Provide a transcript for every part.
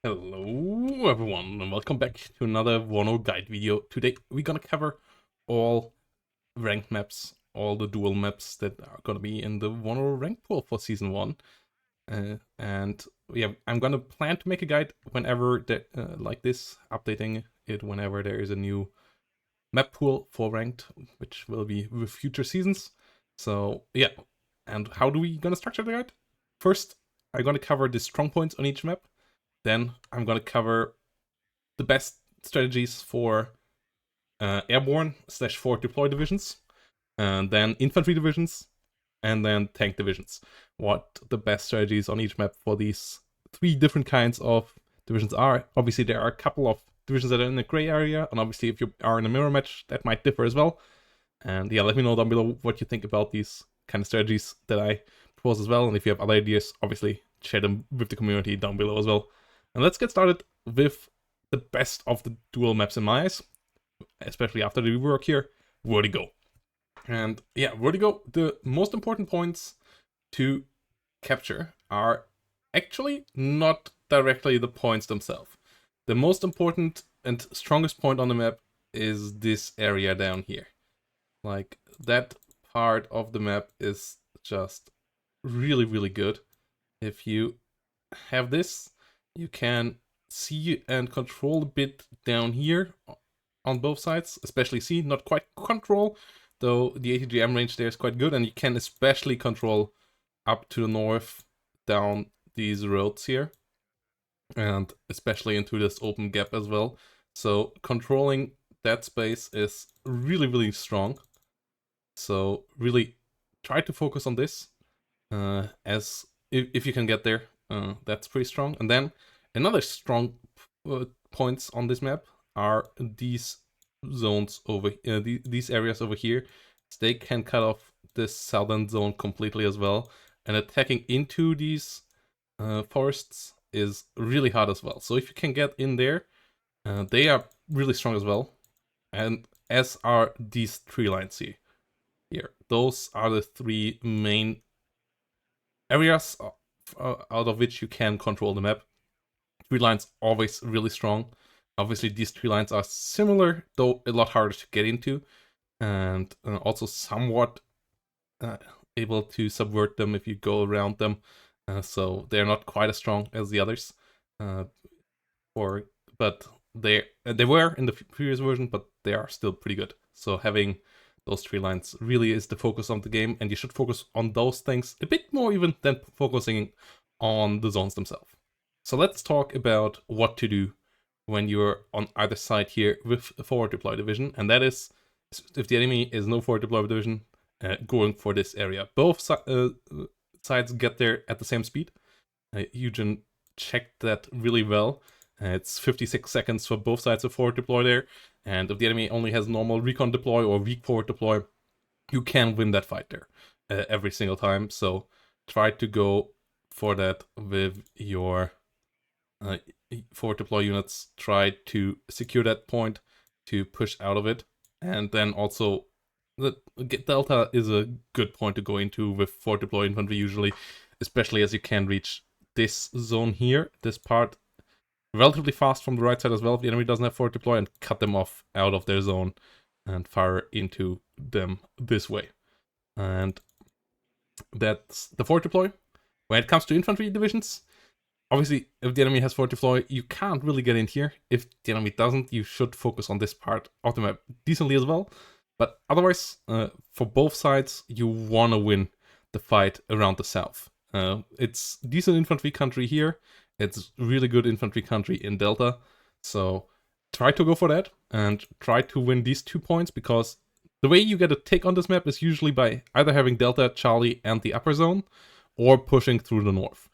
Hello everyone and welcome back to another Wano guide video. Today we're gonna cover all ranked maps, all the dual maps that are gonna be in the Wano rank pool for season 1. And yeah, I'm gonna plan to make a guide whenever like this, updating it whenever there is a new map pool for ranked, which will be with future seasons. So yeah, and how do we gonna structure the guide? First, I'm gonna cover the strong points on each map. Then I'm gonna cover the best strategies for airborne / forward deploy divisions, and then infantry divisions, and then tank divisions. What the best strategies on each map for these 3 different kinds of divisions are. Obviously, there are a couple of divisions that are in the gray area, and obviously, if you are in a mirror match, that might differ as well. And yeah, let me know down below what you think about these kind of strategies that I propose as well. And if you have other ideas, obviously share them with the community down below as well. And let's get started with the best of the dual maps in my eyes, especially after the rework here, Vertigo. And yeah, Vertigo, the most important points to capture are actually not directly the points themselves. The most important and strongest point on the map is this area down here. Like, that part of the map is just really, really good. If you have this, you can see and control a bit down here on both sides, especially see, not quite control, though the ATGM range there is quite good, and you can especially control up to the north down these roads here, and especially into this open gap as well. So controlling that space is really, really strong. So really try to focus on this, as if you can get there. That's pretty strong. And then another strong points on this map are these zones over these areas over here. They can cut off this southern zone completely as well, and attacking into these forests is really hard as well. So if you can get in there, they are really strong as well, and as are these tree lines here. Those are the 3 main areas out of which you can control the map. Tree lines always really strong. Obviously, these tree lines are similar, though a lot harder to get into, and also somewhat able to subvert them if you go around them. So they're not quite as strong as the others. But they were in the previous version, but they are still pretty good. So having those tree lines really is the focus of the game, and you should focus on those things a bit more even than focusing on the zones themselves. So let's talk about what to do when you're on either side here with a forward deploy division, and that is, if the enemy is no forward deploy division, going for this area. Both sides get there at the same speed. Eugen checked that really well. It's 56 seconds for both sides of forward deploy there, and if the enemy only has normal recon deploy or weak forward deploy, you can win that fight there every single time. So try to go for that with your forward deploy units. Try to secure that point to push out of it, and then also the Delta is a good point to go into with forward deploy infantry usually, especially as you can reach this zone here, this part, relatively fast from the right side as well if the enemy doesn't have forward deploy, and cut them off out of their zone and fire into them this way. And that's the forward deploy. When it comes to infantry divisions, obviously if the enemy has forward deploy, you can't really get in here. If the enemy doesn't, you should focus on this part of the map decently as well. But otherwise, for both sides, you want to win the fight around the south. It's decent infantry country here. It's really good infantry country in Delta. So try to go for that and try to win these 2 points, because the way you get a take on this map is usually by either having Delta, Charlie, and the upper zone, or pushing through the north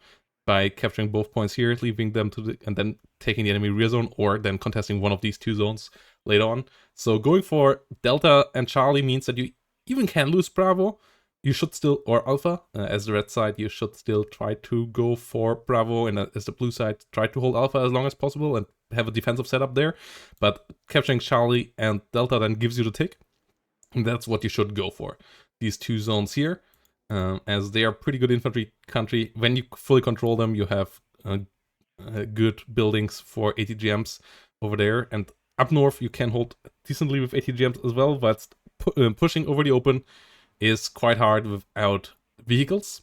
by capturing both points here, leaving them to and then taking the enemy rear zone, or then contesting one of these 2 zones later on. So going for Delta and Charlie means that you even can lose Bravo. You should still, or Alpha, as the red side, you should still try to go for Bravo, and as the blue side, try to hold Alpha as long as possible and have a defensive setup there. But capturing Charlie and Delta then gives you the tick, and that's what you should go for. These 2 zones here, as they are pretty good infantry country. When you fully control them, you have good buildings for ATGMs over there. And up north, you can hold decently with ATGMs as well, but pushing over the open is quite hard without vehicles.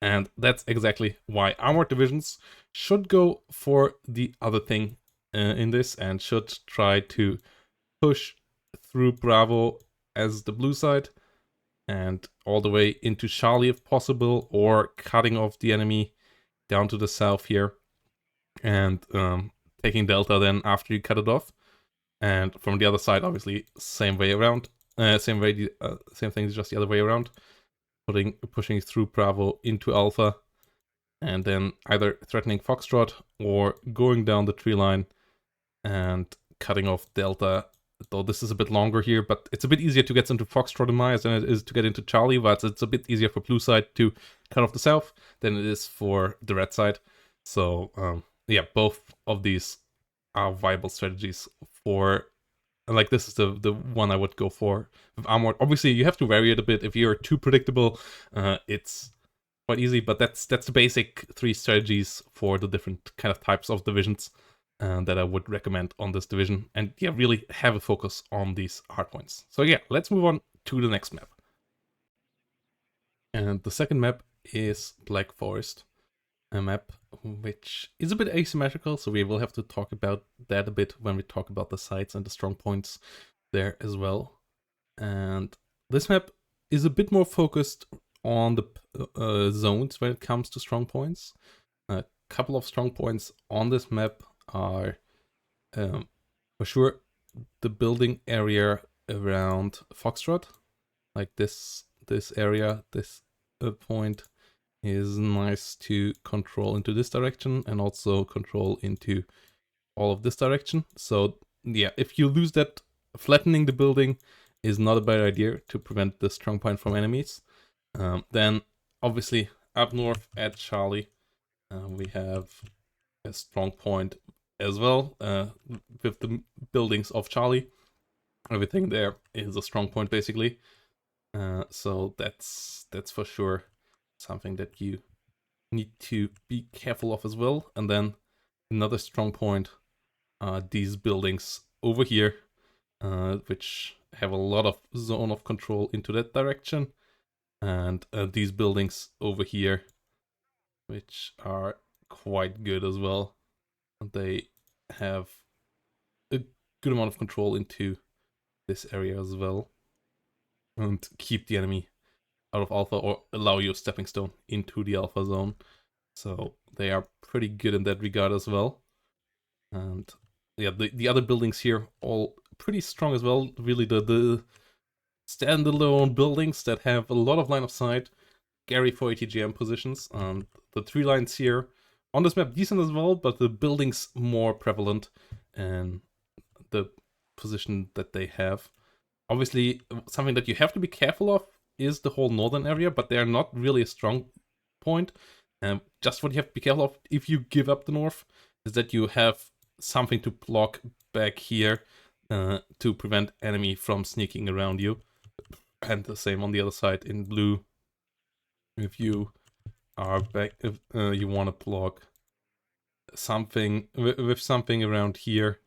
And that's exactly why armored divisions should go for the other thing in this and should try to push through Bravo as the blue side and all the way into Charlie if possible, or cutting off the enemy down to the south here and taking Delta then after you cut it off. And from the other side, obviously, same way around. Same thing, just the other way around. Pushing through Bravo into Alpha, and then either threatening Foxtrot or going down the tree line and cutting off Delta. Though this is a bit longer here, but it's a bit easier to get into Foxtrot in my eyes than it is to get into Charlie, but it's a bit easier for blue side to cut off the south than it is for the red side. So, yeah, both of these are viable strategies for... Like, this is the one I would go for with armored. Obviously, you have to vary it a bit. If you're too predictable, it's quite easy, but that's the basic 3 strategies for the different kind of types of divisions that I would recommend on this division. And yeah, really have a focus on these hardpoints. So yeah, let's move on to the next map. And the second map is Black Forest, a map which is a bit asymmetrical, so we will have to talk about that a bit when we talk about the sites and the strong points there as well. And this map is a bit more focused on the zones when it comes to strong points. A couple of strong points on this map are for sure the building area around Foxtrot, like this area, this point is nice to control into this direction and also control into all of this direction. So yeah, if you lose that, flattening the building is not a bad idea to prevent the strong point from enemies. Then obviously up north at Charlie, we have a strong point as well with the buildings of Charlie. Everything there is a strong point basically. So that's for sure something that you need to be careful of as well. And then another strong point are these buildings over here, which have a lot of zone of control into that direction. And these buildings over here, which are quite good as well. They have a good amount of control into this area as well. And keep the enemy out of Alpha or allow you a stepping stone into the Alpha zone. So they are pretty good in that regard as well. And yeah, the other buildings here all pretty strong as well. Really the standalone buildings that have a lot of line of sight, Gary for ATGM positions. The 3 lines here on this map decent as well, but the buildings more prevalent in the position that they have. Obviously, something that you have to be careful of is the whole northern area, but they are not really a strong point. Just what you have to be careful of if you give up the north is that you have something to block back here to prevent enemy from sneaking around you. And the same on the other side in blue. If you are back, if you want to block something with something around here,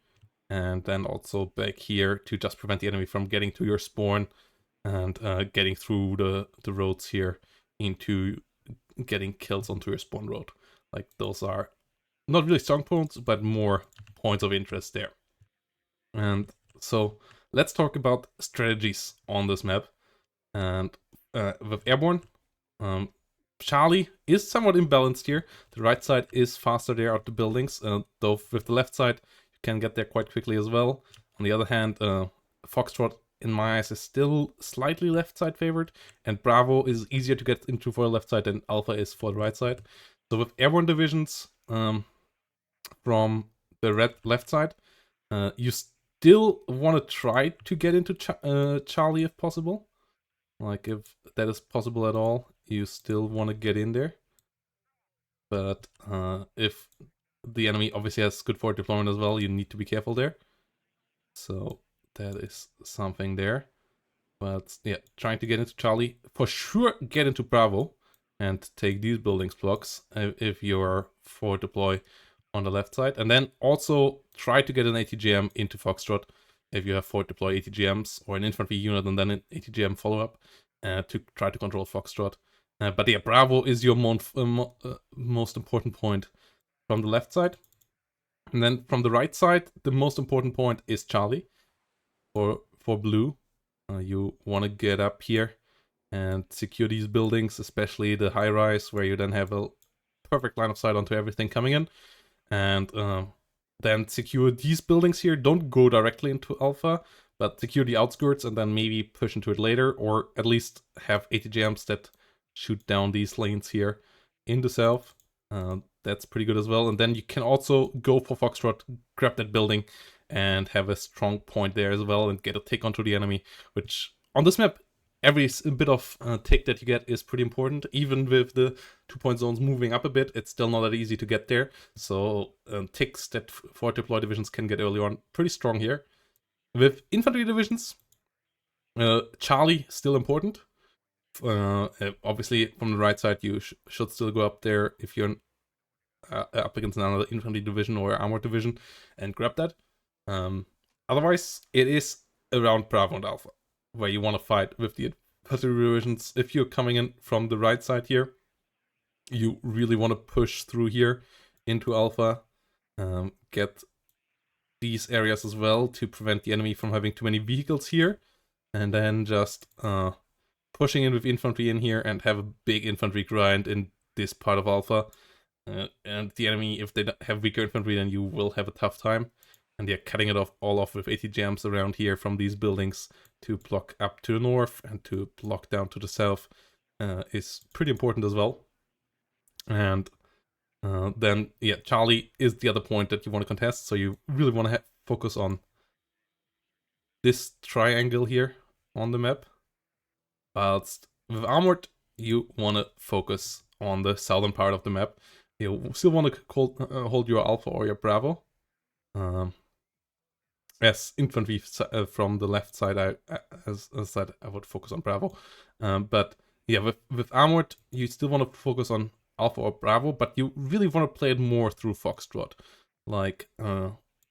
and then also back here to just prevent the enemy from getting to your spawn and getting through the roads here into getting kills onto your spawn road. Like, those are not really strong points, but more points of interest there. And so let's talk about strategies on this map. And with Airborne, Charlie is somewhat imbalanced here. The right side is faster there out the buildings, though with the left side you can get there quite quickly as well. On the other hand, Foxtrot in my eyes is still slightly left side favored, and Bravo is easier to get into for the left side than Alpha is for the right side. So with Airborne divisions from the left side, you still want to try to get into Charlie if possible. Like, if that is possible at all, you still want to get in there. But if the enemy obviously has good forward deployment as well, you need to be careful there. So that is something there. But yeah, trying to get into Charlie. For sure, get into Bravo and take these buildings blocks if you're forward deploy on the left side. And then also try to get an ATGM into Foxtrot if you have forward deploy ATGMs or an infantry unit and then an ATGM follow-up to try to control Foxtrot. But yeah, Bravo is your most important point from the left side. And then from the right side, the most important point is Charlie for blue. You want to get up here and secure these buildings, especially the high-rise, where you then have a perfect line of sight onto everything coming in. And then secure these buildings here. Don't go directly into Alpha, but secure the outskirts and then maybe push into it later, or at least have ATGMs that shoot down these lanes here in the south. That's pretty good as well. And then you can also go for Foxtrot, grab that building, and have a strong point there as well, and get a tick onto the enemy, which on this map, every bit of tick that you get is pretty important. Even with the 2-point zones moving up a bit, it's still not that easy to get there. So ticks that forward deploy divisions can get early on, pretty strong here. With infantry divisions, Charlie still important. Obviously, from the right side, you should still go up there if you're up against another infantry division or armored division and grab that. Otherwise, it is around Bravo and Alpha where you want to fight with the infantry divisions. If you're coming in from the right side here, you really want to push through here into Alpha, get these areas as well to prevent the enemy from having too many vehicles here, and then just pushing in with infantry in here and have a big infantry grind in this part of Alpha. And the enemy, if they have weaker infantry, then you will have a tough time. And they're cutting it all off with ATGMs around here from these buildings to block up to the north and to block down to the south is pretty important as well. And then, yeah, Charlie is the other point that you want to contest. So you really want to focus on this triangle here on the map. Whilst with Armored, you want to focus on the southern part of the map. You still want to hold your Alpha or your Bravo. As infantry from the left side, as said, I would focus on Bravo. But yeah, with Armored, you still want to focus on Alpha or Bravo, but you really want to play it more through Foxtrot. Like,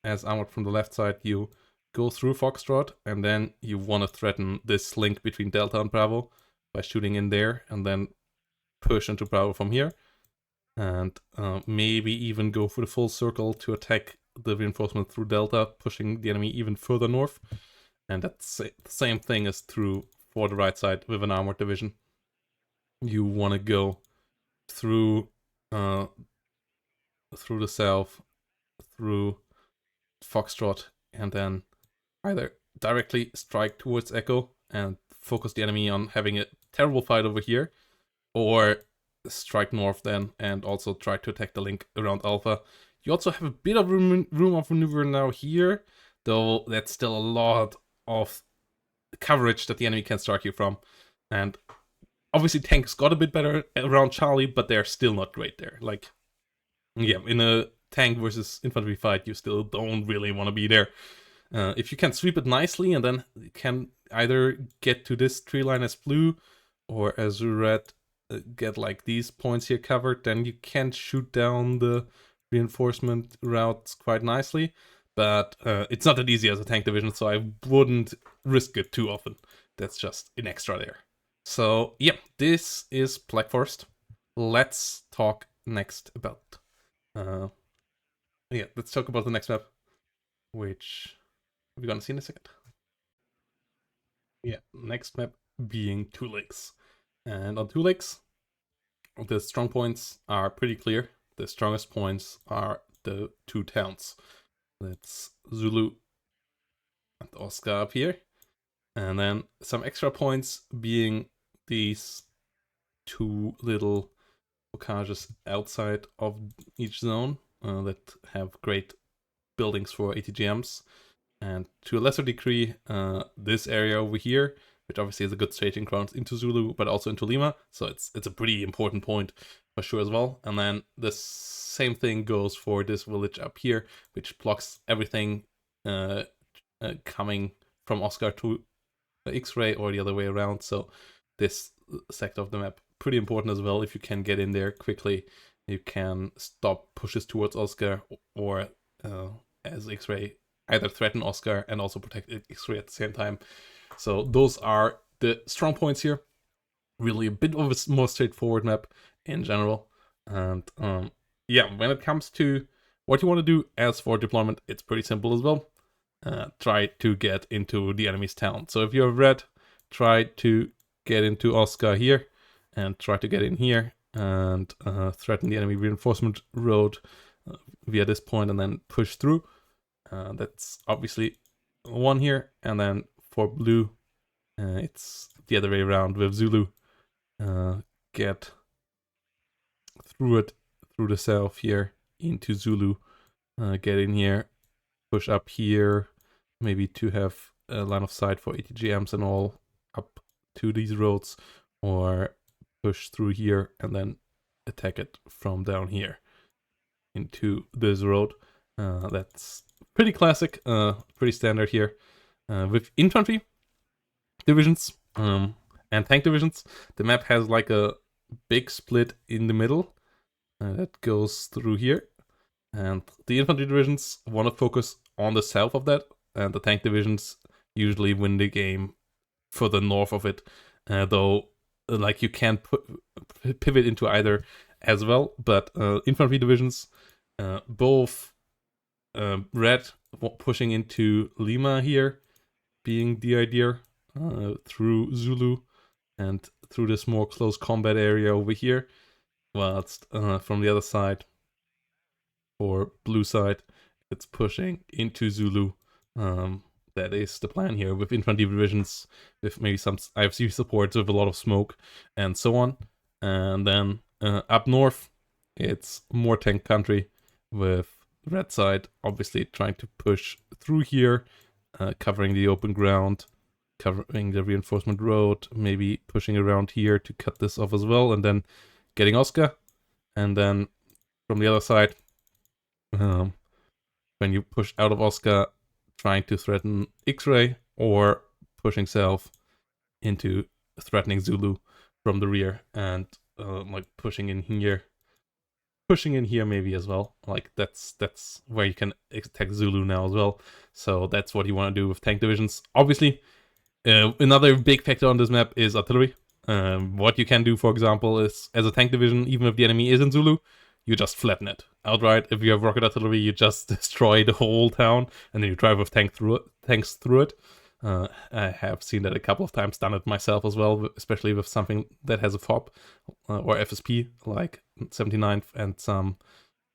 as Armored from the left side, you go through Foxtrot, and then you want to threaten this link between Delta and Bravo by shooting in there, and then push into Bravo from here. And maybe even go for the full circle to attack the reinforcement through Delta, pushing the enemy even further north. And that's the same thing as true for the right side with an armored division. You want to go through the south, through Foxtrot, and then either directly strike towards Echo and focus the enemy on having a terrible fight over here, or strike north then and also try to attack the link around Alpha. You also have a bit of room of maneuver now here, though that's still a lot of coverage that the enemy can strike you from. And obviously tanks got a bit better around Charlie, but they're still not great there. Like, yeah, in a tank versus infantry fight, you still don't really want to be there. If you can sweep it nicely and then can either get to this tree line as blue or as red, get like these points here covered, then you can shoot down the reinforcement routes quite nicely. But it's not that easy as a tank division, so I wouldn't risk it too often. That's just an extra there. So yeah, this is Black Forest. Let's talk next about let's talk about the next map, which we're gonna see in a second. Yeah, next map being Two Lakes. And on Two Lakes, the strong points are pretty clear. The strongest points are the two towns. That's Zulu and Oscar up here. And then some extra points being these two little bocages outside of each zone that have great buildings for ATGMs. And to a lesser degree, this area over here, which obviously is a good staging ground into Zulu, but also into Lima. So it's a pretty important point for sure as well. And then the same thing goes for this village up here, which blocks everything coming from Oscar to X-Ray or the other way around. So this sector of the map, pretty important as well. If you can get in there quickly, You can stop pushes towards Oscar, or as X-Ray, either threaten Oscar and also protect X-Ray at the same time. So those are the strong points here. Really a bit of a more straightforward map in general. And yeah, when it comes to what you want to do as for deployment, it's pretty simple as well. Try to get into the enemy's town. So if you're red, try to get into Oscar here and try to get in here and threaten the enemy reinforcement road via this point and then push through. That's obviously one here. And then for blue, it's the other way around with Zulu. Get through it, through the south here into Zulu. Get in here, push up here, maybe to have a line of sight for ATGMs and all up to these roads, or push through here and then attack it from down here into this road. That's pretty classic, pretty standard here. With infantry divisions and tank divisions, the map has like a big split in the middle that goes through here. And the infantry divisions want to focus on the south of that, and the tank divisions usually win the game further north of it. Though, like, you can pivot into either as well, but infantry divisions, both red pushing into Lima here, being the idea, through Zulu and through this more close combat area over here, whilst from the other side, for blue side, it's pushing into Zulu. That is the plan here, with infantry divisions, with maybe some IFC supports with a lot of smoke and so on. And then up north, it's more tank country, with red side obviously trying to push through here, covering the open ground, covering the reinforcement road, maybe pushing around here to cut this off as well, and then getting Oscar. And then from the other side, when you push out of Oscar, trying to threaten X-Ray, or pushing south into threatening Zulu from the rear, and like pushing in here maybe as well. Like that's where you can attack Zulu now as well. So that's what you want to do with tank divisions. Obviously, another big factor on this map is artillery. What you can do, for example, is as a tank division, even if the enemy is in Zulu, you just flatten it outright. If you have rocket artillery, you just destroy the whole town, and then you drive with tanks through it. I have seen that a couple of times, done it myself as well, especially with something that has a FOB or FSP, like 79th and some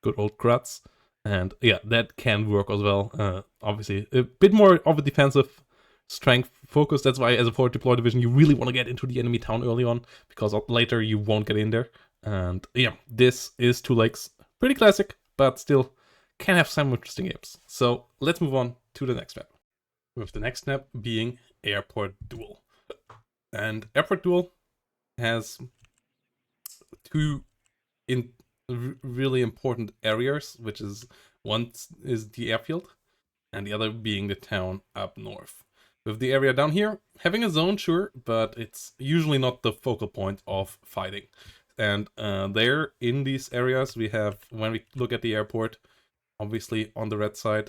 good old Kratz. And yeah, that can work as well. Obviously, a bit more of a defensive strength focus. That's why as a forward deploy division, you really want to get into the enemy town early on, because later you won't get in there. And yeah, this is Two Lakes. Pretty classic, but still can have some interesting games. So let's move on to the next map, with the next map being Airport Duel. And Airport Duel has two really important areas, which is, one is the airfield, and the other being the town up north. With the area down here having a zone, sure, but it's usually not the focal point of fighting. And there in these areas we have, when we look at the airport, obviously on the red side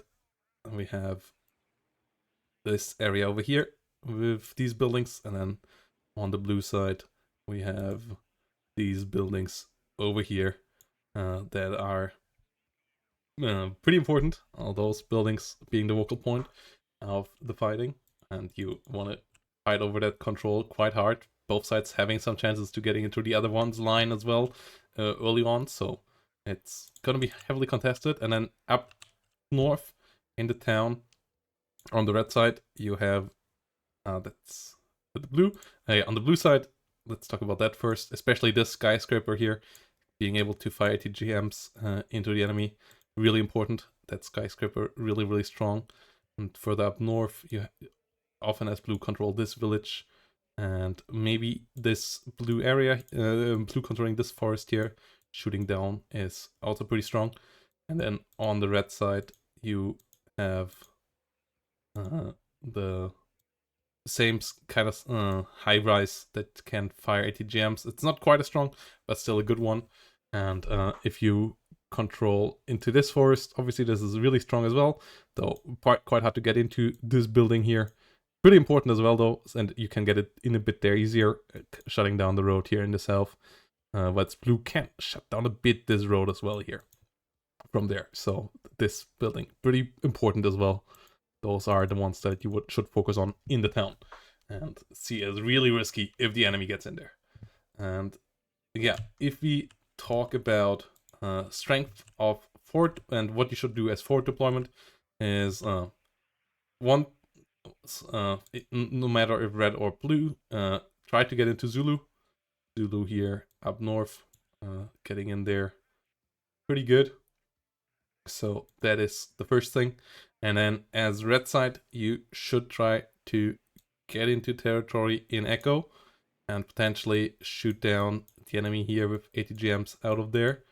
we have this area over here with these buildings, and then on the blue side we have these buildings over here that are pretty important. All those buildings being the focal point of the fighting, and you want to fight over that control quite hard. Both sides having some chances to getting into the other one's line as well early on, so it's gonna be heavily contested. And then up north in the town, on the red side, you have that's the blue. On the blue side, let's talk about that first. Especially this skyscraper here, being able to fire TGMs into the enemy, really important. That skyscraper really strong. And further up north, you often as blue control this village, and maybe this blue area, blue controlling this forest here, shooting down is also pretty strong. And then on the red side, you have the same kind of high rise that can fire ATGMs. It's not quite as strong, but still a good one. And if you control into this forest, obviously this is really strong as well, though quite hard to get into this building here. Pretty important as well though, and you can get it in a bit there easier, shutting down the road here in the south. But blue can shut down a bit this road as well here from there. So this building, pretty important as well. Those are the ones that you should focus on in the town. And see as really risky if the enemy gets in there. And yeah, if we talk about strength of fort and what you should do as fort deployment is one, no matter if red or blue, try to get into Zulu. Zulu here up north, getting in there pretty good. So that is the first thing. And then as red side, you should try to get into territory in Echo and potentially shoot down the enemy here with ATGMs out of there.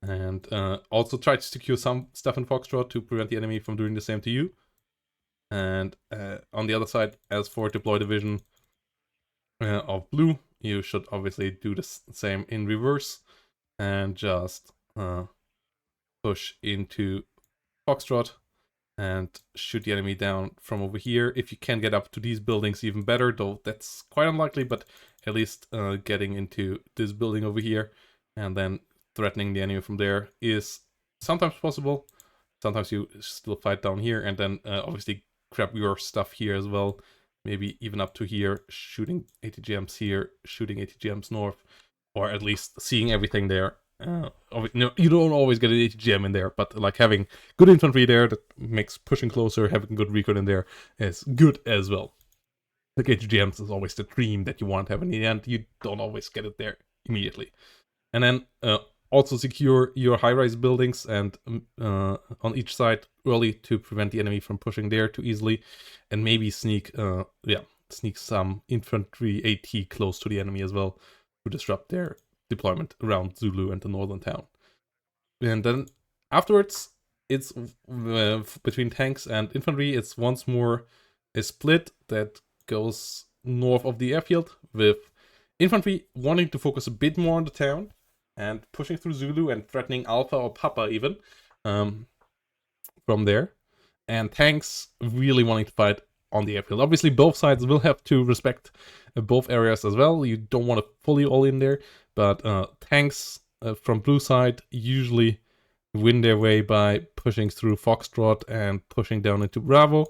And also try to secure some stuff in Foxtrot to prevent the enemy from doing the same to you. And on the other side, as for deploy division of blue, you should obviously do the same in reverse and just push into Foxtrot and shoot the enemy down from over here. If you can get up to these buildings, even better, though that's quite unlikely, but at least getting into this building over here and then threatening the enemy from there is sometimes possible. Sometimes you still fight down here and then obviously grab your stuff here as well. Maybe even up to here, shooting ATGMs here, shooting ATGMs north, or at least seeing everything there. No, you don't always get an ATGM in there, but like having good infantry there that makes pushing closer, having good recon in there is good as well. Like ATGMs is always the dream that you want to have in the end. You don't always get it there immediately. And then also secure your high-rise buildings and on each side early to prevent the enemy from pushing there too easily, and maybe sneak some infantry AT close to the enemy as well to disrupt their deployment around Zulu and the northern town. And then afterwards, it's between tanks and infantry. It's once more a split that goes north of the airfield, with infantry wanting to focus a bit more on the town and pushing through Zulu and threatening Alpha or Papa even from there, and tanks really wanting to fight on the airfield. Obviously, both sides will have to respect both areas as well. You don't want to fully all in there, but tanks from blue side usually win their way by pushing through Foxtrot and pushing down into Bravo,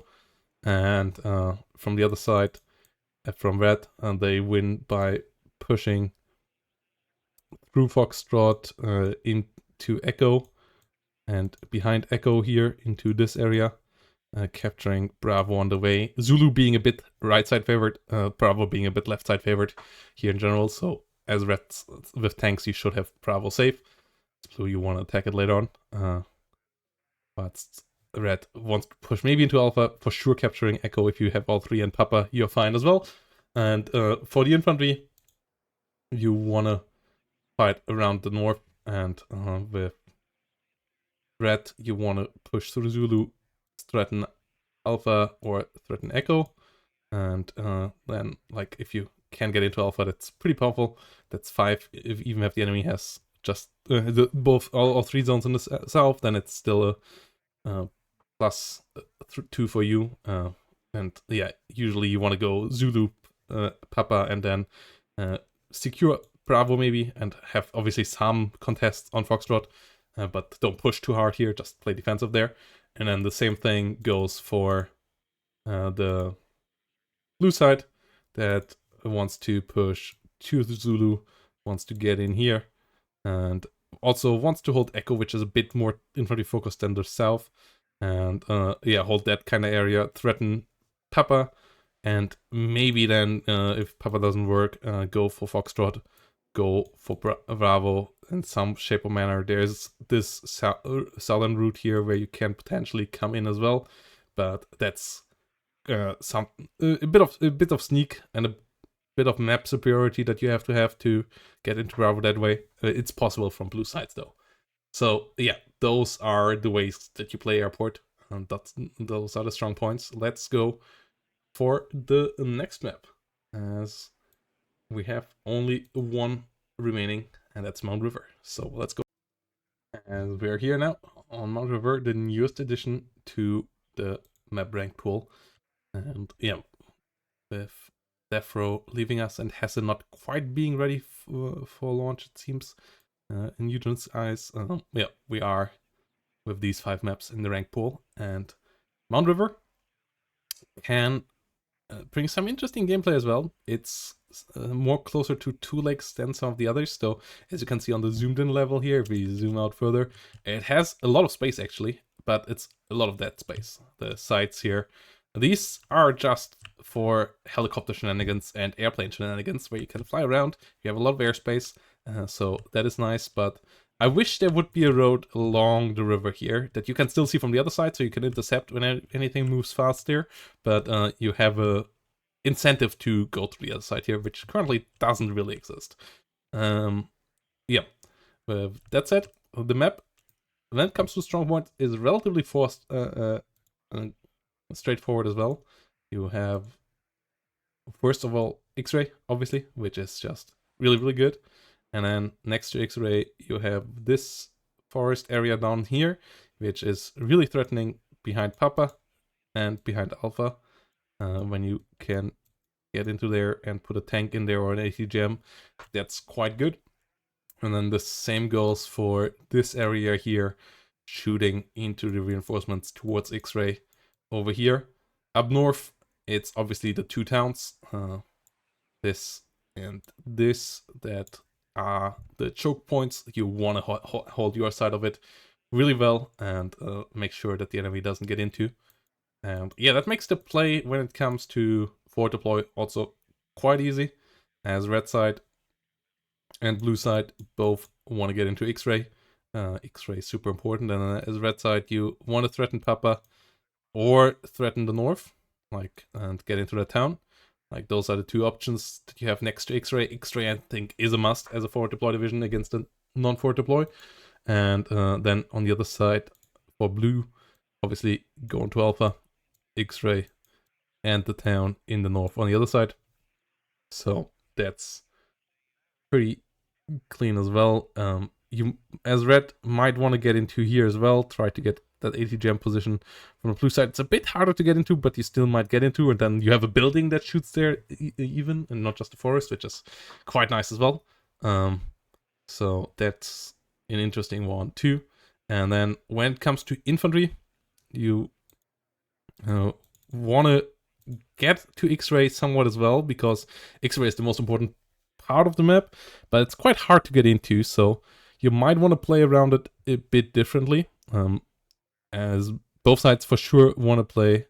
and from the other side, from red, they win by pushing through Foxtrot into Echo, and behind Echo here into this area, capturing Bravo on the way. Zulu being a bit right side favored, Bravo being a bit left side favored here in general. So as reds with tanks, you should have Bravo safe. Blue, you want to attack it later on. But red wants to push maybe into Alpha, for sure capturing Echo. If you have all three and Papa, you're fine as well. And for the infantry, you want to fight around the north, and with red, you want to push through Zulu, threaten Alpha or threaten Echo, and then like if you can get into Alpha, that's pretty powerful. That's 5. If even if the enemy has just all 3 zones in the south, then it's still a plus 2 for you. And yeah, usually you want to go Zulu, Papa, and then secure Bravo maybe, and have obviously some contests on Foxtrot, but don't push too hard here, just play defensive there. And then the same thing goes for the blue side that wants to push to the Zulu, wants to get in here, and also wants to hold Echo, which is a bit more infantry focused than the south. And yeah, hold that kind of area, threaten Papa, and maybe then if Papa doesn't work, go for Foxtrot, go for Bravo in some shape or manner. There's this southern route here where you can potentially come in as well, but that's a bit of sneak and a bit of map superiority that you have to get into Bravo that way. It's possible from blue sides though. So yeah, those are the ways that you play airport, and those are the strong points. Let's go for the next map, as we have only one remaining, and that's Mount River. So let's go. And we're here now on Mount River, the newest addition to the map rank pool. And yeah, with Death Row leaving us and Hesse not quite being ready for launch, it seems, in Eugen's eyes. Yeah, we are with these 5 maps in the rank pool, and Mount River can bring some interesting gameplay as well. It's more closer to 2 lakes than some of the others. So as you can see on the zoomed in level here, if we zoom out further, it has a lot of space actually, but it's a lot of dead space. The sides here, these are just for helicopter shenanigans and airplane shenanigans where you can fly around. You have a lot of airspace, so that is nice, but I wish there would be a road along the river here that you can still see from the other side, so you can intercept when anything moves fast there. But you have a incentive to go to the other side here, which currently doesn't really exist. Yeah. With that said, the map, when it comes to Strongpoint, is relatively straightforward as well. You have, first of all, X-Ray, obviously, which is just really, really good. And then next to X-Ray, you have this forest area down here, which is really threatening behind Papa and behind Alpha. When you can get into there and put a tank in there or an AT gem, that's quite good. And then the same goes for this area here, shooting into the reinforcements towards X-Ray over here. Up north, it's obviously the 2 towns, this and this, that are the choke points. You want to hold your side of it really well and make sure that the enemy doesn't get into. And yeah, that makes the play when it comes to forward deploy also quite easy, as red side and blue side both want to get into X-Ray. X-Ray is super important, and as red side you want to threaten Papa or threaten the north, like, and get into the town. Like, those are the 2 options that you have next to X-Ray. X-Ray, I think, is a must as a forward deploy division against a non-forward deploy. And then on the other side, for blue, obviously going to Alpha, X-Ray, and the town in the north on the other side. So that's pretty clean as well. You, as red, might want to get into here as well, try to get that 80 gem position from the blue side. It's a bit harder to get into, but you still might get into, and then you have a building that shoots there even, and not just a forest, which is quite nice as well. So that's an interesting one too. And then when it comes to infantry, you want to get to X-Ray somewhat as well, because X-Ray is the most important part of the map, but it's quite hard to get into, so you might want to play around it a bit differently, as both sides for sure want to play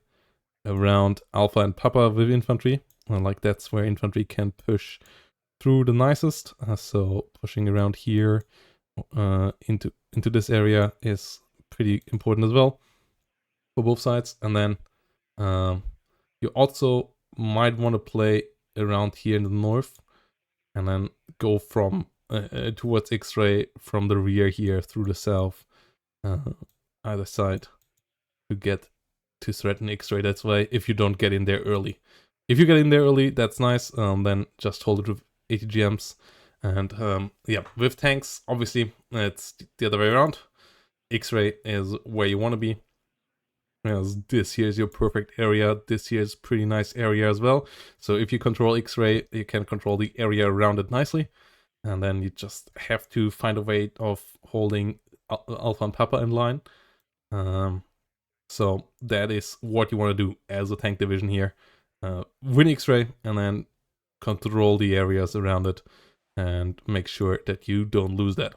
around Alpha and Papa with infantry. Like, that's where infantry can push through the nicest, so pushing around here into this area is pretty important as well for both sides. And then you also might want to play around here in the north, and then go from towards X-Ray from the rear here through the south, either side, to get to threaten X-Ray. That's why if you don't get in there early. If you get in there early, that's nice. Then just hold it with ATGMs. And yeah, with tanks, obviously, it's the other way around. X-Ray is where you want to be. As this here is your perfect area. This here is pretty nice area as well. So if you control X-Ray, you can control the area around it nicely. And then you just have to find a way of holding Alpha and Papa in line. So that is what you want to do as a tank division here. Win X-Ray and then control the areas around it and make sure that you don't lose that.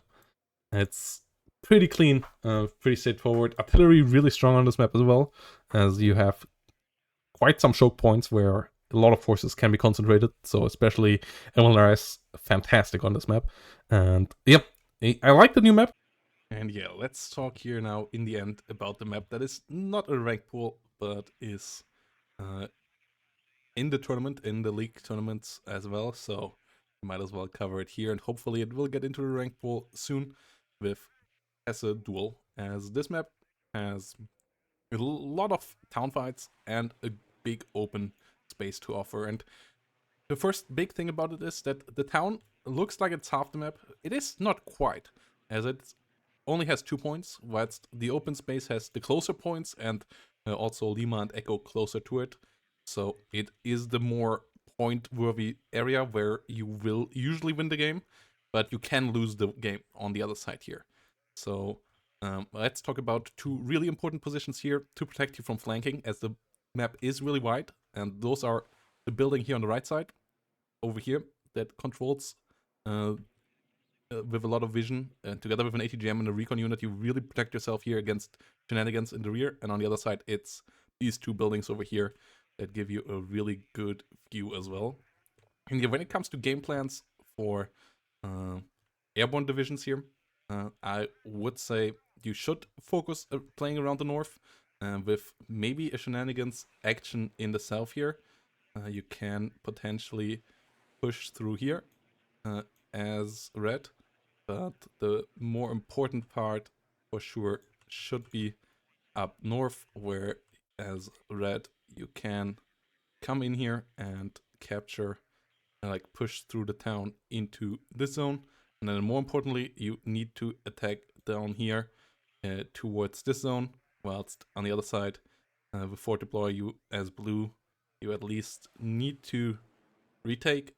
It's pretty clean, pretty straightforward. Artillery really strong on this map as well, as you have quite some choke points where a lot of forces can be concentrated. So especially MLR is fantastic on this map. And yep, I like the new map. And yeah, let's talk here now in the end about the map that is not a rank pool, but is in the tournament, in the league tournaments as well. So you might as well cover it here, and hopefully it will get into the rank pool soon with Hesse Duel, as this map has a lot of town fights and a big open space to offer. And the first big thing about it is that the town looks like it's half the map. It is not quite, as it only has 2 points, whilst the open space has the closer points and also Lima and Echo closer to it. So it is the more point-worthy area where you will usually win the game, but you can lose the game on the other side here. So let's talk about 2 really important positions here to protect you from flanking, as the map is really wide, and those are the building here on the right side, over here, that controls with a lot of vision, and together with an ATGM and a recon unit, you really protect yourself here against shenanigans in the rear. And on the other side, it's these 2 buildings over here that give you a really good view as well. And yeah, when it comes to game plans for airborne divisions here, I would say you should focus playing around the north with maybe a shenanigans action in the south here. You can potentially push through here as red, but the more important part for sure should be up north, where as red you can come in here and capture, like push through the town into this zone. And then more importantly, you need to attack down here towards this zone, whilst on the other side, before deploy you as blue, you at least need to retake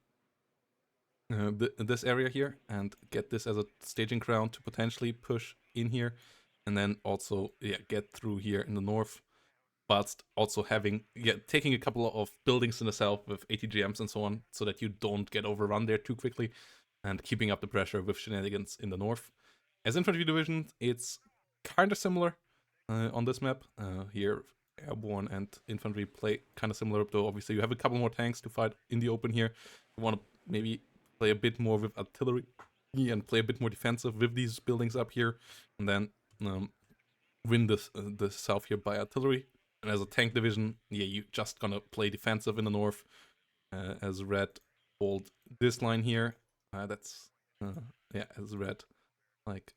this area here and get this as a staging ground to potentially push in here, and then also get through here in the north, but also taking a couple of buildings in the south with ATGMs and so on, so that you don't get overrun there too quickly, and keeping up the pressure with shenanigans in the north. As infantry division, it's kind of similar on this map. Here, airborne and infantry play kind of similar, though obviously you have a couple more tanks to fight in the open here. You want to maybe play a bit more with artillery and play a bit more defensive with these buildings up here, and then win the south here by artillery. And as a tank division, yeah, you just gonna play defensive in the north, as red hold this line here. That's as red like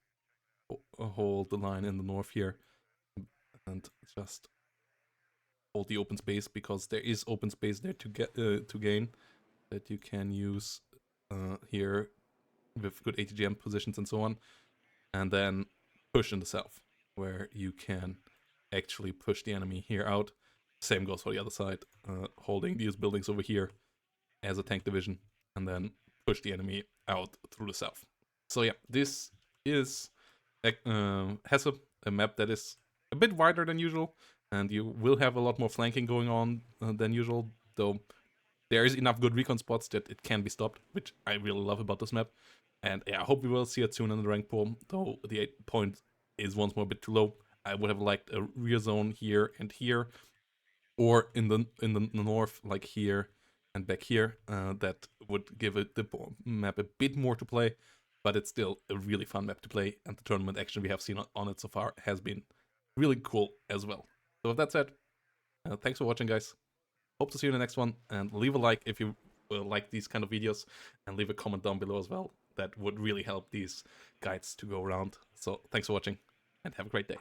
hold the line in the north here and just hold the open space, because there is open space there to get to gain that you can use here with good ATGM positions and so on, and then push in the south, where you can actually push the enemy here out. Same goes for the other side, holding these buildings over here as a tank division, and then push the enemy out through the south. So yeah, this is Hesse, a map that is a bit wider than usual, and you will have a lot more flanking going on than usual, though there is enough good recon spots that it can be stopped, which I really love about this map. And yeah, I hope we will see it soon in the rank pool, though the 8 point is once more a bit too low. I would have liked a rear zone here and here, or in the north, like here and back here. That would give it the map a bit more to play, but it's still a really fun map to play, and the tournament action we have seen on it so far has been really cool as well. So with that said, thanks for watching, guys. Hope to see you in the next one, and leave a like if you like these kind of videos, and leave a comment down below as well. That would really help these guides to go around. So thanks for watching, and have a great day.